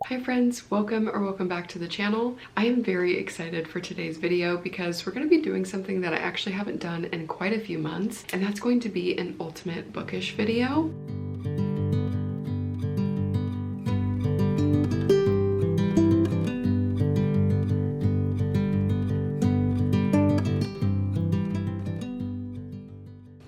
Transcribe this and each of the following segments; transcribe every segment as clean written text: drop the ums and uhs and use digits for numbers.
Hi friends, welcome back to the channel. I am very excited for today's video because we're going to be doing something that I actually haven't done in quite a few months, and that's going to be an ultimate bookish video.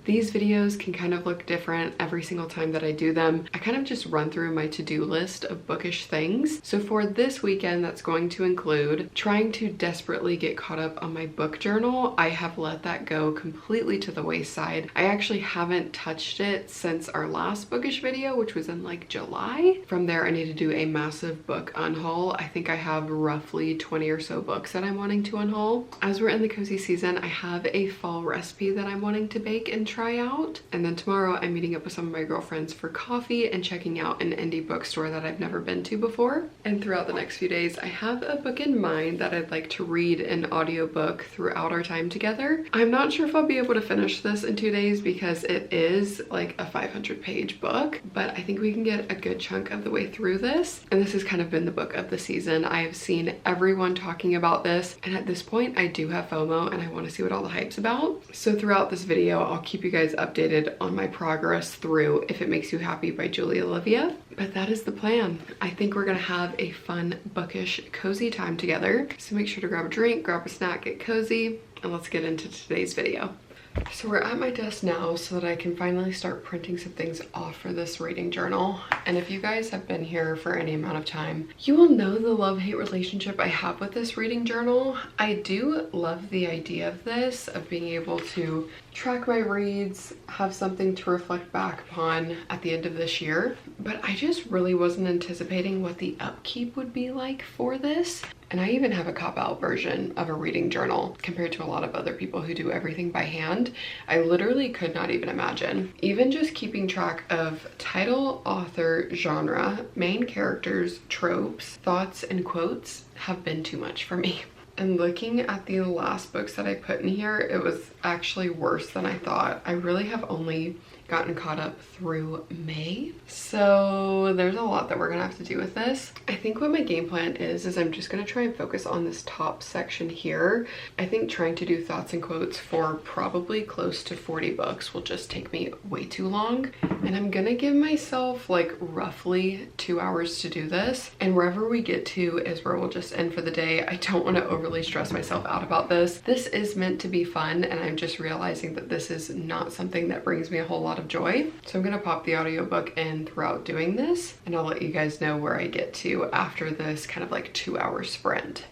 These videos can kind of look different every single time that I do them. I kind of just run through my to-do list of bookish things. So for this weekend, that's going to include trying to desperately get caught up on my book journal. I have let that go completely to the wayside. I actually haven't touched it since our last bookish video, which was in like July. From there, I need to do a massive book unhaul. I think I have roughly 20 or so books that I'm wanting to unhaul. As we're in the cozy season, I have a fall recipe that I'm wanting to bake and try out, and then tomorrow I'm meeting up with some of my girlfriends for coffee and checking out an indie bookstore that I've never been to before. And throughout the next few days, I have a book in mind that I'd like to read an audiobook throughout our time together. I'm not sure if I'll be able to finish this in 2 days because it is like a 500-page book, but I think we can get a good chunk of the way through this. And this has kind of been the book of the season. I have seen everyone talking about this, and at this point I do have FOMO and I want to see what all the hype's about. So throughout this video, I'll keep you guys updated on my progress through If It Makes You Happy by Julia Olivia. But that is the plan. I think we're gonna have a fun, bookish, cozy time together. So make sure to grab a drink, grab a snack, get cozy, and let's get into today's video. So we're at my desk now so that I can finally start printing some things off for this reading journal. And if you guys have been here for any amount of time, you will know the love-hate relationship I have with this reading journal. I do love the idea of this, of being able to track my reads, have something to reflect back upon at the end of this year. But I just really wasn't anticipating what the upkeep would be like for this. And I even have a cop-out version of a reading journal compared to a lot of other people who do everything by hand. I literally could not even imagine. Even just keeping track of title, author, genre, main characters, tropes, thoughts, and quotes have been too much for me. And looking at the last books that I put in here, it was actually worse than I thought. I really have only gotten caught up through May. So there's a lot that we're gonna have to do with this. I think what my game plan is I'm just gonna try and focus on this top section here. I think trying to do thoughts and quotes for probably close to 40 books will just take me way too long. And I'm gonna give myself like roughly 2 hours to do this. And wherever we get to is where we'll just end for the day. I don't wanna overly stress myself out about this. This is meant to be fun, and I'm just realizing that this is not something that brings me a whole lot of joy. So I'm gonna pop the audiobook in throughout doing this, and I'll let you guys know where I get to after this kind of like 2-hour sprint.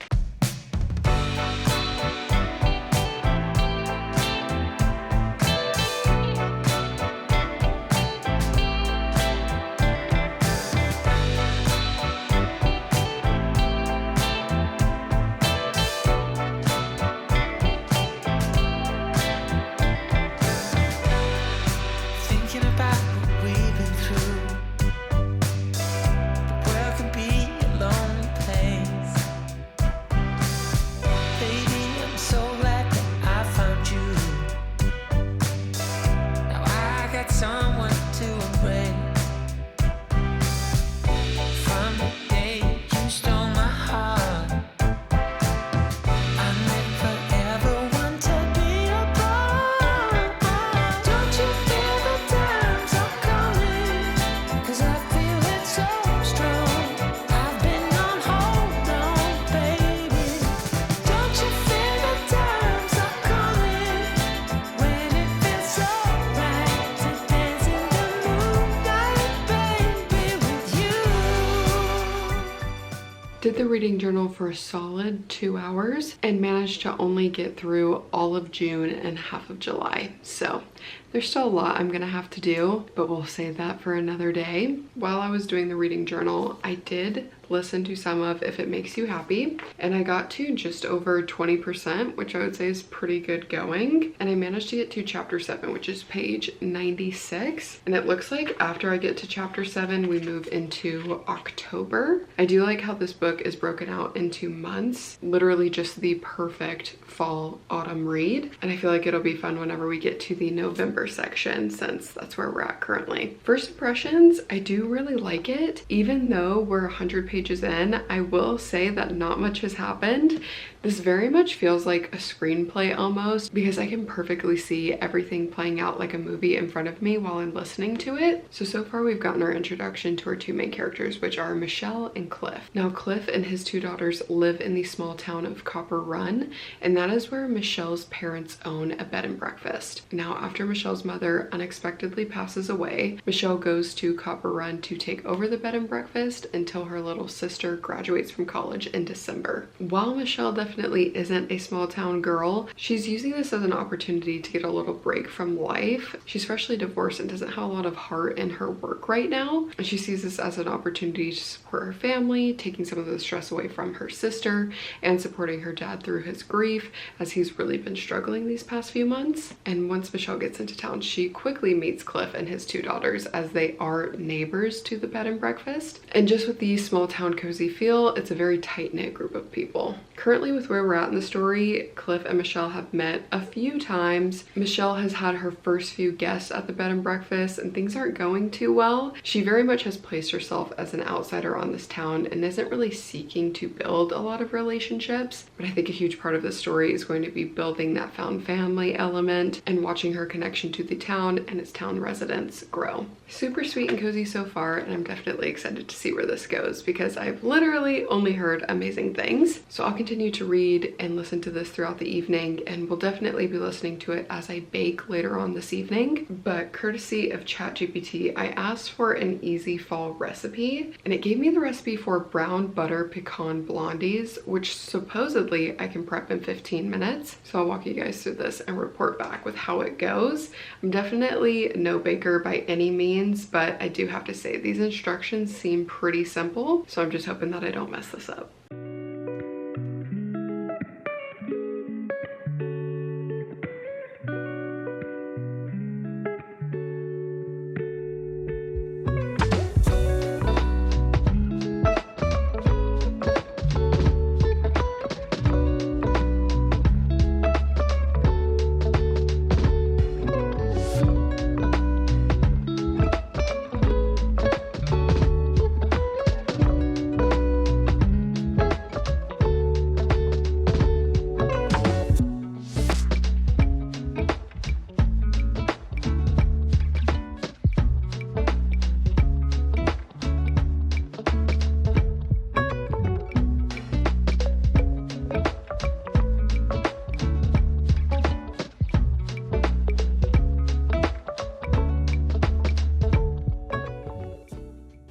Did the reading journal for a solid 2 hours and managed to only get through all of June and half of July. So there's still a lot I'm gonna have to do, but we'll save that for another day. While I was doing the reading journal, I did listen to some of If It Makes You Happy, and I got to just over 20%, which I would say is pretty good going. And I managed to get to chapter 7, which is page 96. And it looks like after I get to chapter 7, we move into October. I do like how this book is broken out into months, literally just the perfect fall autumn read. And I feel like it'll be fun whenever we get to the November first section since that's where we're at currently. First impressions, I do really like it. Even though we're 100 pages in, I will say that not much has happened. This very much feels like a screenplay almost, because I can perfectly see everything playing out like a movie in front of me while I'm listening to it. So far we've gotten our introduction to our two main characters, which are Michelle and Cliff. Now Cliff and his two daughters live in the small town of Copper Run, and that is where Michelle's parents own a bed and breakfast. Now after Michelle's mother unexpectedly passes away, Michelle goes to Copper Run to take over the bed and breakfast until her little sister graduates from college in December. While Michelle definitely isn't a small town girl, she's using this as an opportunity to get a little break from life. She's freshly divorced and doesn't have a lot of heart in her work right now, and she sees this as an opportunity to support her family, taking some of the stress away from her sister and supporting her dad through his grief, as he's really been struggling these past few months. And once Michelle gets into town, she quickly meets Cliff and his two daughters, as they are neighbors to the bed and breakfast. And just with the small town cozy feel, it's a very tight-knit group of people. Currently, with where we're at in the story, Cliff and Michelle have met a few times. Michelle has had her first few guests at the bed and breakfast, and things aren't going too well. She very much has placed herself as an outsider on this town and isn't really seeking to build a lot of relationships. But I think a huge part of the story is going to be building that found family element and watching her connection to the town and its town residents grow. Super sweet and cozy so far, and I'm definitely excited to see where this goes because I've literally only heard amazing things. So I'll continue to read and listen to this throughout the evening, and will definitely be listening to it as I bake later on this evening. But courtesy of ChatGPT, I asked for an easy fall recipe, and it gave me the recipe for brown butter pecan blondies, which supposedly I can prep in 15 minutes. So I'll walk you guys through this and report back with how it goes. I'm definitely no baker by any means, but I do have to say these instructions seem pretty simple, so I'm just hoping that I don't mess this up.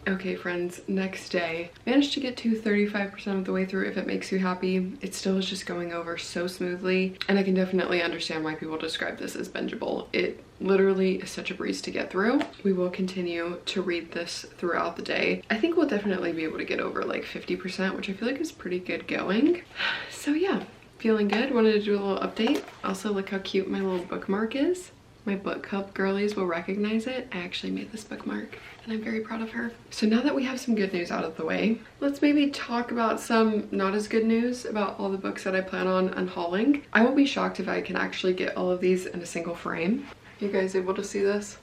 Okay friends, next day. Managed to get to 35% of the way through, if it makes you happy. It still is just going over so smoothly, and I can definitely understand why people describe this as bingeable. It literally is such a breeze to get through. We will continue to read this throughout the day. I think we'll definitely be able to get over like 50%, which I feel like is pretty good going. So yeah, feeling good. Wanted to do a little update. Also, look how cute my little bookmark is. My book club girlies will recognize it. I actually made this bookmark and I'm very proud of her. So now that we have some good news out of the way, let's maybe talk about some not as good news about all the books that I plan on unhauling. I will be shocked if I can actually get all of these in a single frame. You guys able to see this?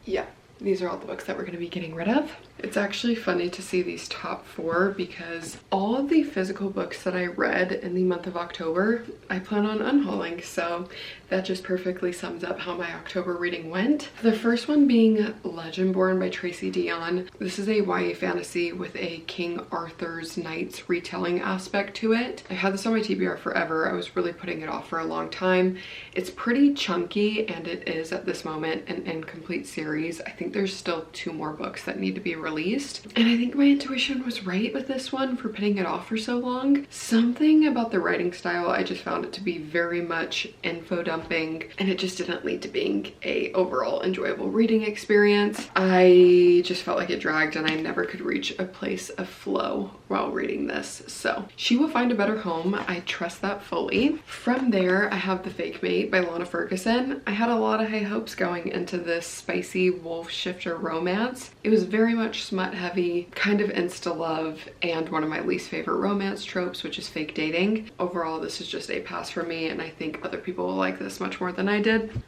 Yeah. These are all the books that we're going to be getting rid of. It's actually funny to see these top 4 because all of the physical books that I read in the month of October, I plan on unhauling. So that just perfectly sums up how my October reading went. The first one being Legendborn by Tracy Deonn. This is a YA fantasy with a King Arthur's Knights retelling aspect to it. I've had this on my TBR forever. I was really putting it off for a long time. It's pretty chunky, and it is at this moment an incomplete series. I think there's still 2 more books that need to be released, and I think my intuition was right with this one for putting it off for so long. Something about the writing style, I just found it to be very much info dumping, and it just didn't lead to being a overall enjoyable reading experience. I just felt like it dragged, and I never could reach a place of flow while reading this. So she will find a better home. I trust that fully. From there, I have The Fake Mate by Lana Ferguson. I had a lot of high hopes going into this spicy wolf shifter romance. It was very much smut heavy, kind of insta love, and one of my least favorite romance tropes, which is fake dating. Overall, this is just a pass for me, and I think other people will like this much more than I did.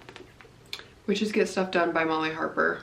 which is Get Stuff Done by Molly Harper.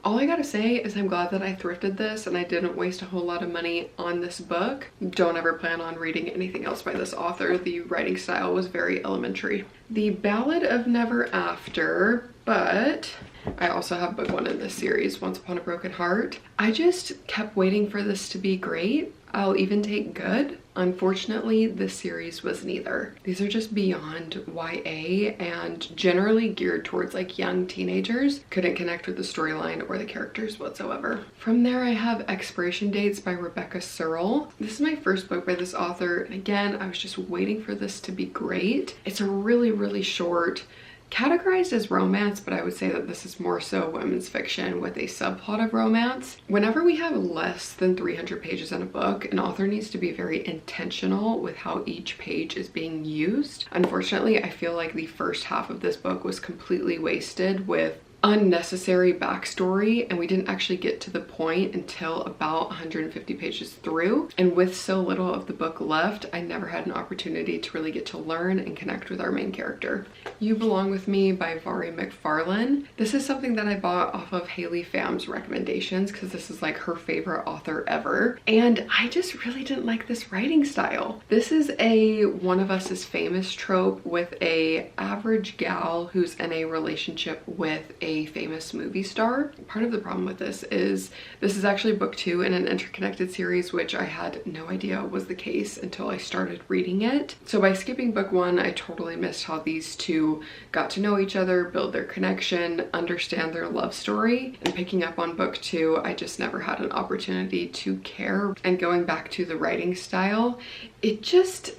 All I gotta say is I'm glad that I thrifted this and I didn't waste a whole lot of money on this book. Don't ever plan on reading anything else by this author. The writing style was very elementary. The Ballad of Never After, but I also have book 1 in this series, Once Upon a Broken Heart. I just kept waiting for this to be great. I'll even take good. Unfortunately, this series was neither. These are just beyond YA and generally geared towards like young teenagers. Couldn't connect with the storyline or the characters whatsoever. From there, I have Expiration Dates by Rebecca Searle. This is my first book by this author, and again, I was just waiting for this to be great. It's a really short, categorized as romance, but I would say that this is more so women's fiction with a subplot of romance. Whenever we have less than 300 pages in a book, an author needs to be very intentional with how each page is being used. Unfortunately, I feel like the first half of this book was completely wasted with unnecessary backstory, and we didn't actually get to the point until about 150 pages through, and with so little of the book left, I never had an opportunity to really get to learn and connect with our main character. You Belong With Me by Vari McFarlane. This is something that I bought off of Haley Pham's recommendations because this is like her favorite author ever, and I just really didn't like this writing style. This is a One of Us is Famous trope with a average gal who's in a relationship with a famous movie star. Part of the problem with this is actually book 2 in an interconnected series, which I had no idea was the case until I started reading it. So by skipping book 1, I totally missed how these two got to know each other, build their connection, understand their love story, and picking up on book 2, I just never had an opportunity to care. And going back to the writing style, it just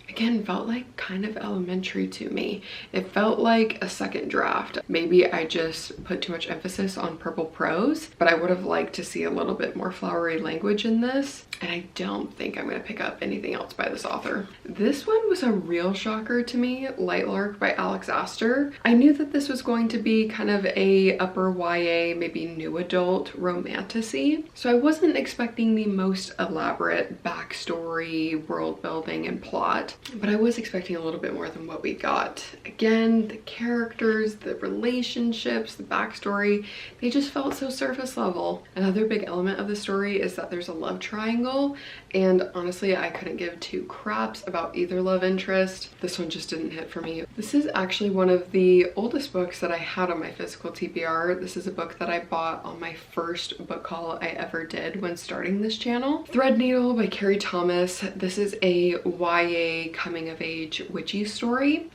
again felt like kind of elementary to me. It felt like a second draft. Maybe I just put too much emphasis on purple prose, but I would have liked to see a little bit more flowery language in this, and I don't think I'm going to pick up anything else by this author. This one was a real shocker to me, Lightlark by Alex Astor. I knew that this was going to be kind of a upper YA, maybe new adult romantasy, so I wasn't expecting the most elaborate backstory, world building, and plot. But I was expecting a little bit more than what we got. Again, the characters, the relationships, the backstory, they just felt so surface level. Another big element of the story is that there's a love triangle, and honestly, I couldn't give two craps about either love interest. This one just didn't hit for me. This is actually one of the oldest books that I had on my physical TBR. This is a book that I bought on my first book haul I ever did when starting this channel. Threadneedle by Carrie Thomas. This is a YA coming of age witchy story.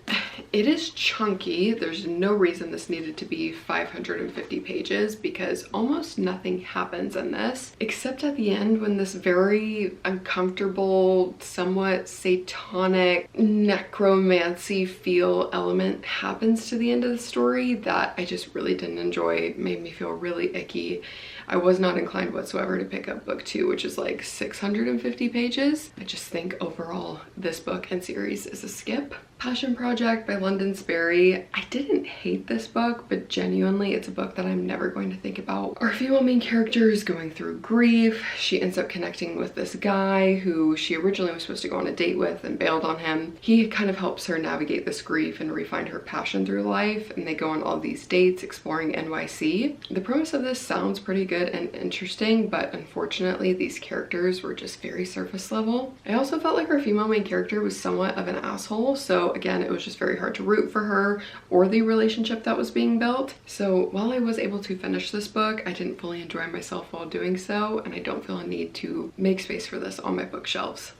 It is chunky. There's no reason this needed to be 550 pages because almost nothing happens in this except at the end when this very uncomfortable, somewhat satanic necromancy feel element happens to the end of the story that I just really didn't enjoy. It made me feel really icky. I was not inclined whatsoever to pick up book 2, which is like 650 pages. I just think overall this book and series is a skip. Passion Project by London Sperry. I didn't hate this book, but genuinely it's a book that I'm never going to think about. Our female main character is going through grief. She ends up connecting with this guy who she originally was supposed to go on a date with and bailed on him. He kind of helps her navigate this grief and refine her passion through life, and they go on all these dates exploring NYC. The premise of this sounds pretty good and interesting, but unfortunately these characters were just very surface level. I also felt like our female main character was somewhat of an asshole, so again, it was just very hard to root for her or the relationship that was being built. So while I was able to finish this book, I didn't fully enjoy myself while doing so, and I don't feel a need to make space for this on my bookshelves.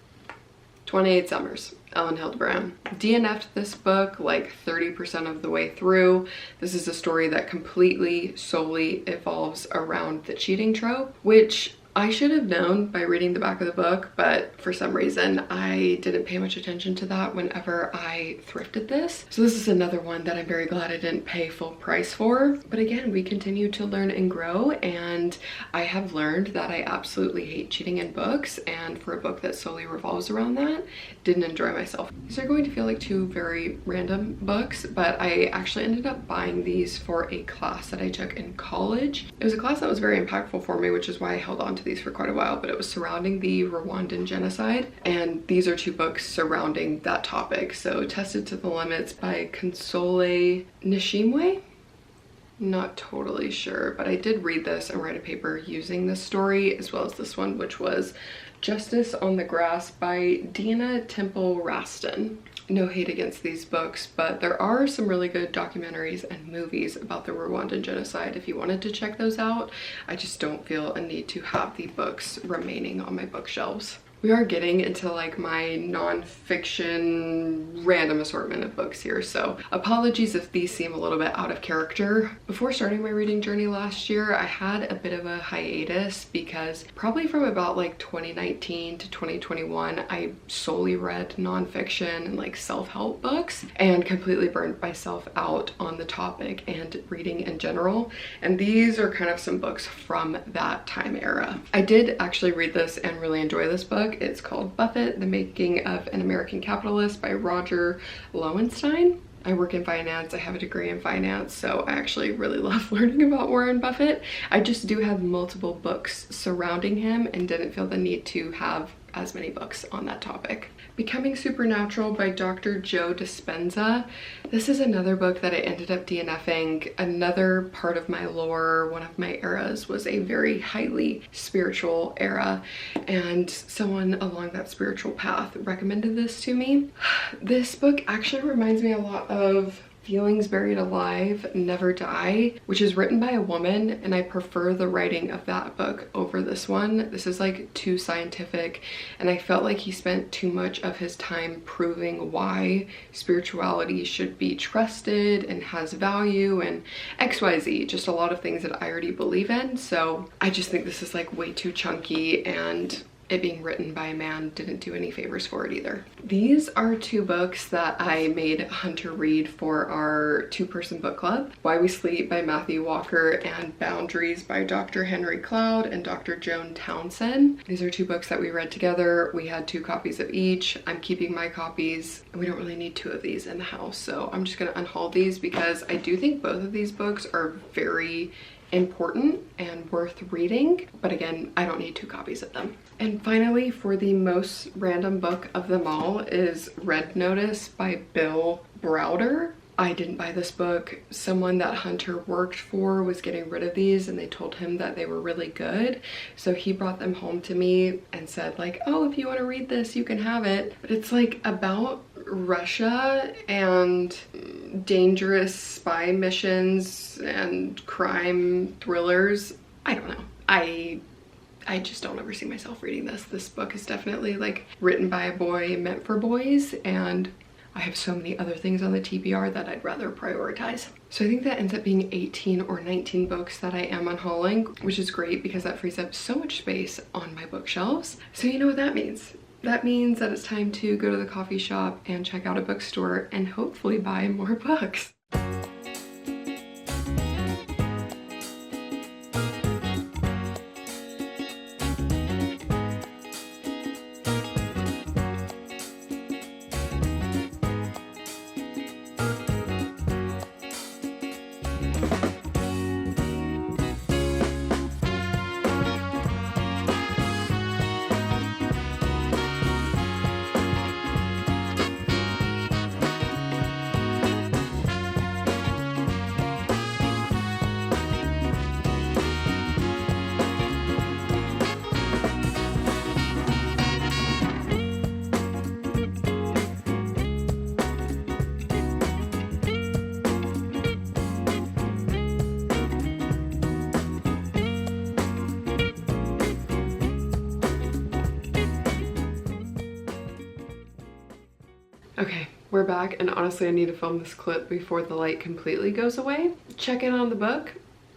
28 Summers, Ellen Hildebrand. DNF'd this book like 30% of the way through. This is a story that completely solely evolves around the cheating trope, which I should have known by reading the back of the book, but for some reason I didn't pay much attention to that whenever I thrifted this. So this is another one that I'm very glad I didn't pay full price for. But again, we continue to learn and grow, and I have learned that I absolutely hate cheating in books, and for a book that solely revolves around that, didn't enjoy myself. These are going to feel like two very random books, but I actually ended up buying these for a class that I took in college. It was a class that was very impactful for me, which is why I held on to these for quite a while, but it was surrounding the Rwandan genocide. And these are two books surrounding that topic. So Tested to the Limits by Console Nishimwe. Not totally sure, but I did read this and write a paper using this story, as well as this one, which was Justice on the Grass by Dina Temple Raston. No hate against these books, but there are some really good documentaries and movies about the Rwandan genocide if you wanted to check those out. I just don't feel a need to have the books remaining on my bookshelves. We are getting into like my non-fiction random assortment of books here, so apologies if these seem a little bit out of character. Before starting my reading journey last year, I had a bit of a hiatus because probably from about like 2019 to 2021, I solely read nonfiction and like self-help books and completely burned myself out on the topic and reading in general. And these are kind of some books from that time era. I did actually read this and really enjoy this book. It's called Buffett, The Making of an American Capitalist by Roger Lowenstein. I work in finance, I have a degree in finance, so I actually really love learning about Warren Buffett. I just do have multiple books surrounding him and didn't feel the need to have as many books on that topic. Becoming Supernatural by Dr. Joe Dispenza. This is another book that I ended up DNFing. Another part of my lore, one of my eras, was a very highly spiritual era, and someone along that spiritual path recommended this to me. This book actually reminds me a lot of Feelings Buried Alive, Never Die, which is written by a woman, and I prefer the writing of that book over this one. This is like too scientific, and I felt like he spent too much of his time proving why spirituality should be trusted and has value and XYZ, just a lot of things that I already believe in. So I just think this is like way too chunky, and it being written by a man didn't do any favors for it either. These are two books that I made Hunter read for our two-person book club. Why We Sleep by Matthew Walker and Boundaries by Dr. Henry Cloud and Dr. Joan Townsend. These are two books that we read together. We had 2 copies of each. I'm keeping my copies. We don't really need 2 of these in the house, so I'm just gonna unhaul these because I do think both of these books are very important and worth reading, but again, I don't need 2 copies of them. And finally, for the most random book of them all is Red Notice by Bill Browder. I didn't buy this book. Someone that Hunter worked for was getting rid of these and they told him that they were really good. So he brought them home to me and said like, oh, if you want to read this, you can have it. But it's like about Russia and dangerous spy missions and crime thrillers. I don't know. I just don't ever see myself reading this. This book is definitely like written by a boy, meant for boys, and I have so many other things on the TBR that I'd rather prioritize. So I think that ends up being 18 or 19 books that I am unhauling, which is great because that frees up so much space on my bookshelves. So you know what that means. That means that it's time to go to the coffee shop and check out a bookstore and hopefully buy more books. Okay, we're back, and honestly I need to film this clip before the light completely goes away. Check in on the book.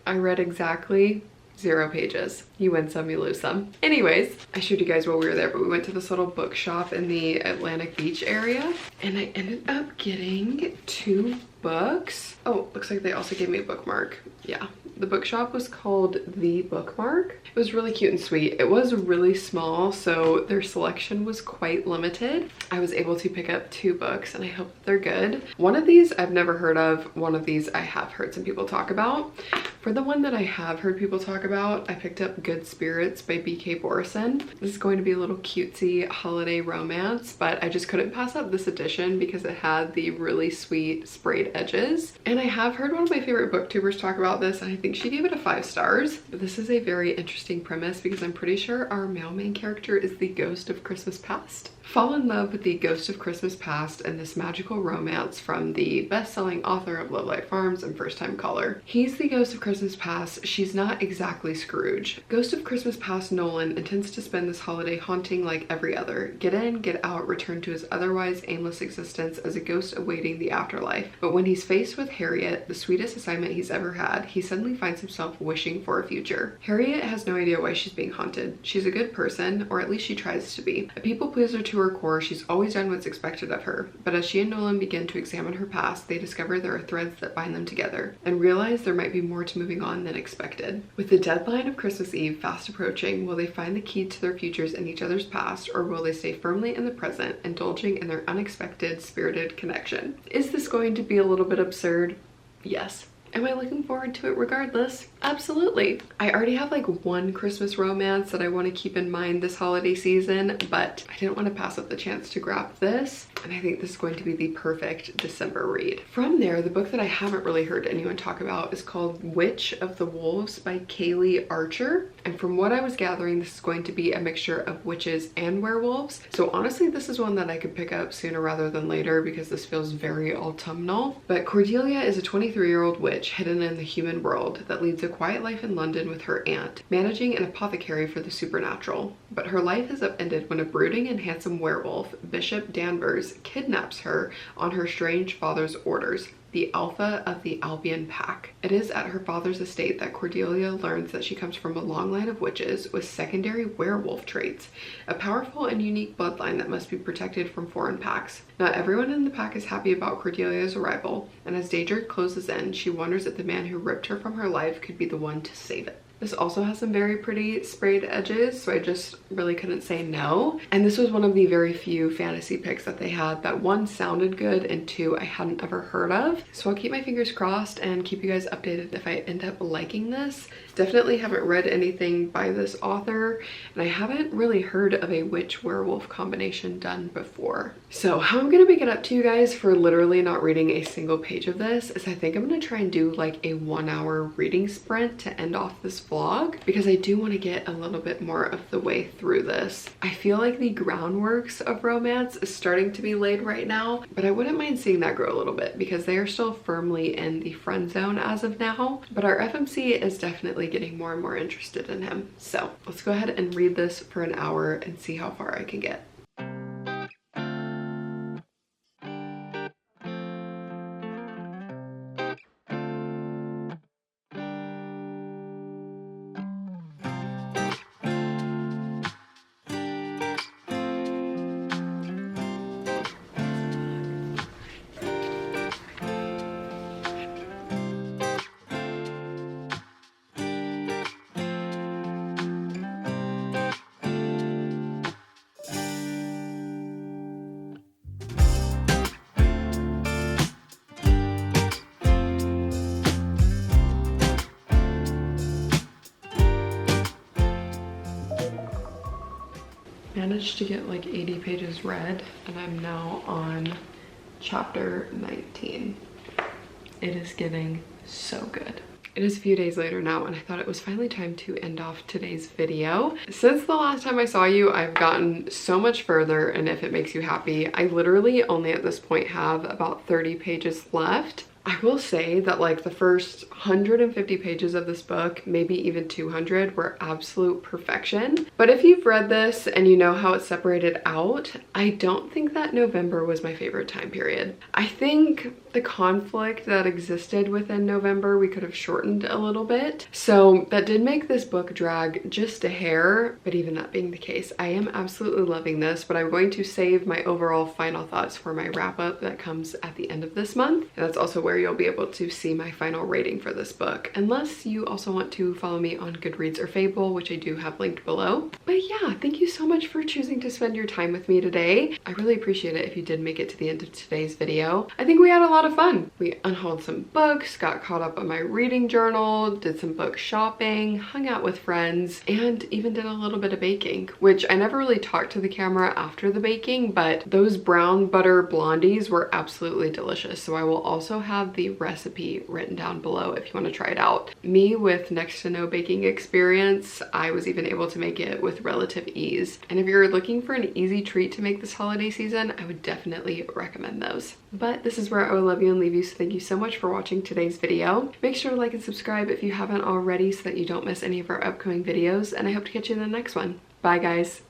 I read exactly 0 pages. You win some, you lose some. Anyways, I showed you guys while we were there, but we went to this little bookshop in the Atlantic Beach area, and I ended up getting 2 books. Oh, looks like they also gave me a bookmark. Yeah, the bookshop was called The Bookmark. It was really cute and sweet. It was really small, so their selection was quite limited. I was able to pick up 2 books, and I hope they're good. One of these I've never heard of. One of these I have heard some people talk about. For For the one that I have heard people talk about, I picked up Good Spirits by B.K. Borison. This is going to be a little cutesy holiday romance, but I just couldn't pass up this edition because it had the really sweet sprayed edges. And I have heard one of my favorite booktubers talk about this, and I think she gave it a 5 stars. But this is a very interesting premise because I'm pretty sure our male main character is the ghost of Christmas past. Fall in love with the ghost of Christmas past and this magical romance from the best-selling author of Love Light Farms and First Time Caller. He's the ghost of Christmas past. She's not exactly Scrooge. Ghost of Christmas past Nolan intends to spend this holiday haunting like every other. Get in, get out, return to his otherwise aimless existence as a ghost awaiting the afterlife. But when he's faced with Harriet, the sweetest assignment he's ever had, he suddenly finds himself wishing for a future. Harriet has no idea why she's being haunted. She's a good person, or at least she tries to be. A people pleaser to her core, she's always done what's expected of her. But as she and Nolan begin to examine her past, they discover there are threads that bind them together and realize there might be more to moving on than expected. With the deadline of Christmas Eve fast approaching, will they find the key to their futures in each other's past, or will they stay firmly in the present, indulging in their unexpected spirited connection? Is this going to be a little bit absurd? Yes. Am I looking forward to it regardless? Absolutely. I already have like one Christmas romance that I want to keep in mind this holiday season, but I didn't want to pass up the chance to grab this, and I think this is going to be the perfect December read. From there, the book that I haven't really heard anyone talk about is called Witch of the Wolves by Kaylee Archer, and from what I was gathering, this is going to be a mixture of witches and werewolves. So honestly, this is one that I could pick up sooner rather than later because this feels very autumnal. But Cordelia is a 23-year-old witch hidden in the human world that leads a quiet life in London with her aunt, managing an apothecary for the supernatural. But her life is upended when a brooding and handsome werewolf, Bishop Danvers, kidnaps her on her strange father's orders, the Alpha of the Albion Pack. It is at her father's estate that Cordelia learns that she comes from a long line of witches with secondary werewolf traits, a powerful and unique bloodline that must be protected from foreign packs. Not everyone in the pack is happy about Cordelia's arrival, and as danger closes in, she wonders if the man who ripped her from her life could be the one to save it. This also has some very pretty sprayed edges, so I just really couldn't say no. And this was one of the very few fantasy picks that they had that one sounded good and two I hadn't ever heard of. So I'll keep my fingers crossed and keep you guys updated if I end up liking this. Definitely haven't read anything by this author, and I haven't really heard of a witch werewolf combination done before. So how I'm gonna make it up to you guys for literally not reading a single page of this is I think I'm gonna try and do like a 1-hour reading sprint to end off this vlog, because I do want to get a little bit more of the way through this. I feel like the groundworks of romance is starting to be laid right now, but I wouldn't mind seeing that grow a little bit because they are still firmly in the friend zone as of now, but our FMC is definitely getting more and more interested in him. So let's go ahead and read this for an hour and see how far I can get. Managed to get like 80 pages read, and I'm now on chapter 19. It is getting so good. It is a few days later now, and I thought it was finally time to end off today's video. Since the last time I saw you, I've gotten so much further, and if it makes you happy, I literally only at this point have about 30 pages left. I will say that like the first 150 pages of this book, maybe even 200, were absolute perfection. But if you've read this and you know how it's separated out, I don't think that November was my favorite time period. I think the conflict that existed within November we could have shortened a little bit. So that did make this book drag just a hair, but even that being the case, I am absolutely loving this, but I'm going to save my overall final thoughts for my wrap up that comes at the end of this month. And that's also where where you'll be able to see my final rating for this book, unless you also want to follow me on Goodreads or Fable, which I do have linked below. But yeah, thank you so much for choosing to spend your time with me today. I really appreciate it if you did make it to the end of today's video. I think we had a lot of fun. We unhauled some books, got caught up on my reading journal, did some book shopping, hung out with friends, and even did a little bit of baking, which I never really talked to the camera after the baking, but those brown butter blondies were absolutely delicious. So I will also have the recipe written down below if you want to try it out. Me with next to no baking experience, I was even able to make it with relative ease. And if you're looking for an easy treat to make this holiday season, I would definitely recommend those. But this is where I will love you and leave you, so thank you so much for watching today's video. Make sure to like and subscribe if you haven't already so that you don't miss any of our upcoming videos, and I hope to catch you in the next one. Bye guys.